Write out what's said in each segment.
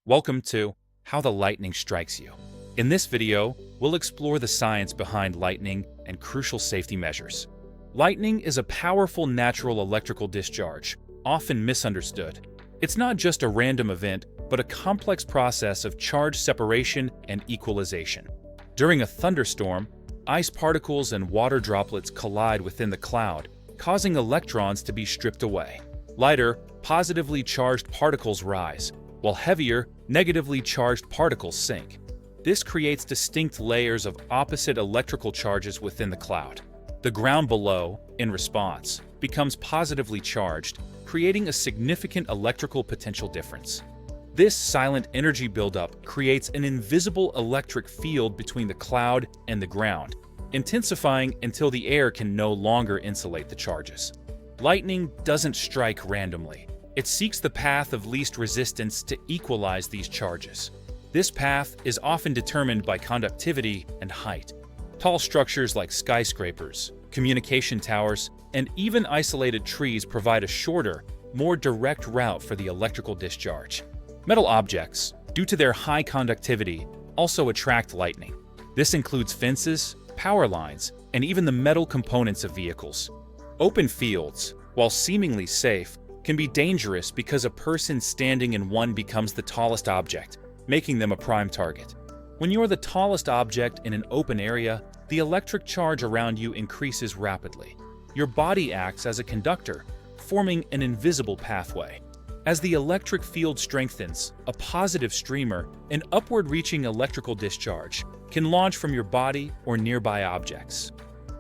Welcome to How the Lightning Strikes You. In this video, we'll explore the science behind lightning and crucial safety measures. Lightning is a powerful natural electrical discharge, often misunderstood. It's not just a random event, but a complex process of charge separation and equalization. During a thunderstorm, ice particles and water droplets collide within the cloud, causing electrons to be stripped away. Lighter, positively charged particles rise, while heavier, negatively charged particles sink. This creates distinct layers of opposite electrical charges within the cloud. The ground below, in response, becomes positively charged, creating a significant electrical potential difference. This silent energy buildup creates an invisible electric field between the cloud and the ground, intensifying until the air can no longer insulate the charges. Lightning doesn't strike randomly. It seeks the path of least resistance to equalize these charges. This path is often determined by conductivity and height. Tall structures like skyscrapers, communication towers, and even isolated trees provide a shorter, more direct route for the electrical discharge. Metal objects, due to their high conductivity, also attract lightning. This includes fences, power lines, and even the metal components of vehicles. Open fields, while seemingly safe, can be dangerous because a person standing in one becomes the tallest object, making them a prime target. When you're the tallest object in an open area, the electric charge around you increases rapidly. Your body acts as a conductor, forming an invisible pathway. As the electric field strengthens, a positive streamer, an upward-reaching electrical discharge, can launch from your body or nearby objects.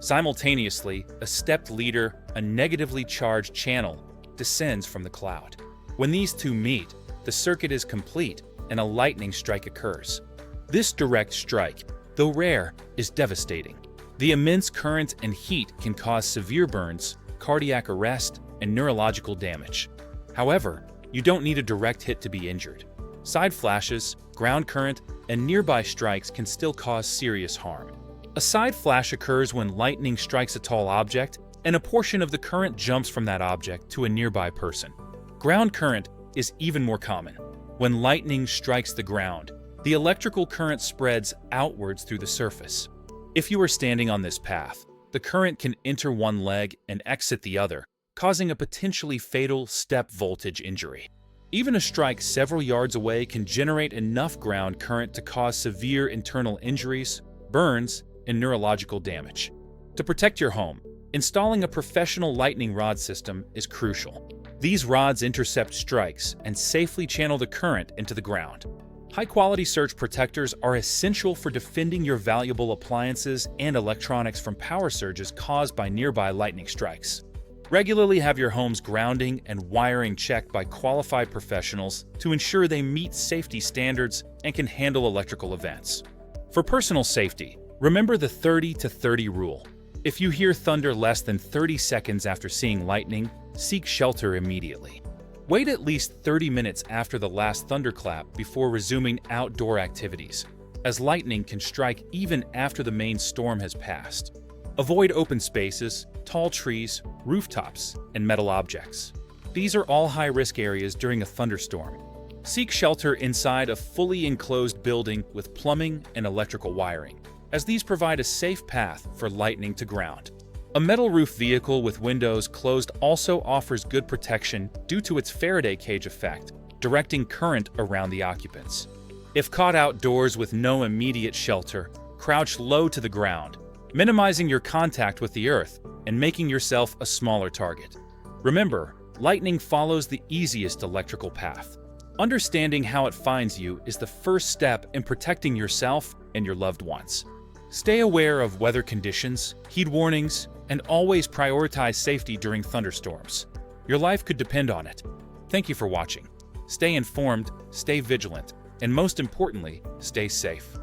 Simultaneously, a stepped leader, a negatively charged channel, descends from the cloud. When these two meet, the circuit is complete and a lightning strike occurs. This direct strike, though rare, is devastating. The immense current and heat can cause severe burns, cardiac arrest, and neurological damage. However, you don't need a direct hit to be injured. Side flashes, ground current, and nearby strikes can still cause serious harm. A side flash occurs when lightning strikes a tall object and a portion of the current jumps from that object to a nearby person. Ground current is even more common. When lightning strikes the ground, the electrical current spreads outwards through the surface. If you are standing on this path, the current can enter one leg and exit the other, causing a potentially fatal step voltage injury. Even a strike several yards away can generate enough ground current to cause severe internal injuries, burns, and neurological damage. To protect your home, installing a professional lightning rod system is crucial. These rods intercept strikes and safely channel the current into the ground. High-quality surge protectors are essential for defending your valuable appliances and electronics from power surges caused by nearby lightning strikes. Regularly have your home's grounding and wiring checked by qualified professionals to ensure they meet safety standards and can handle electrical events. For personal safety, remember the 30-30 rule. If you hear thunder less than 30 seconds after seeing lightning, seek shelter immediately. Wait at least 30 minutes after the last thunderclap before resuming outdoor activities, as lightning can strike even after the main storm has passed. Avoid open spaces, tall trees, rooftops, and metal objects. These are all high-risk areas during a thunderstorm. Seek shelter inside a fully enclosed building with plumbing and electrical wiring, as these provide a safe path for lightning to ground. A metal roof vehicle with windows closed also offers good protection due to its Faraday cage effect, directing current around the occupants. If caught outdoors with no immediate shelter, crouch low to the ground, minimizing your contact with the earth and making yourself a smaller target. Remember, lightning follows the easiest electrical path. Understanding how it finds you is the first step in protecting yourself and your loved ones. Stay aware of weather conditions, heat warnings, and always prioritize safety during thunderstorms. Your life could depend on it. Thank you for watching. Stay informed, stay vigilant, and most importantly, stay safe.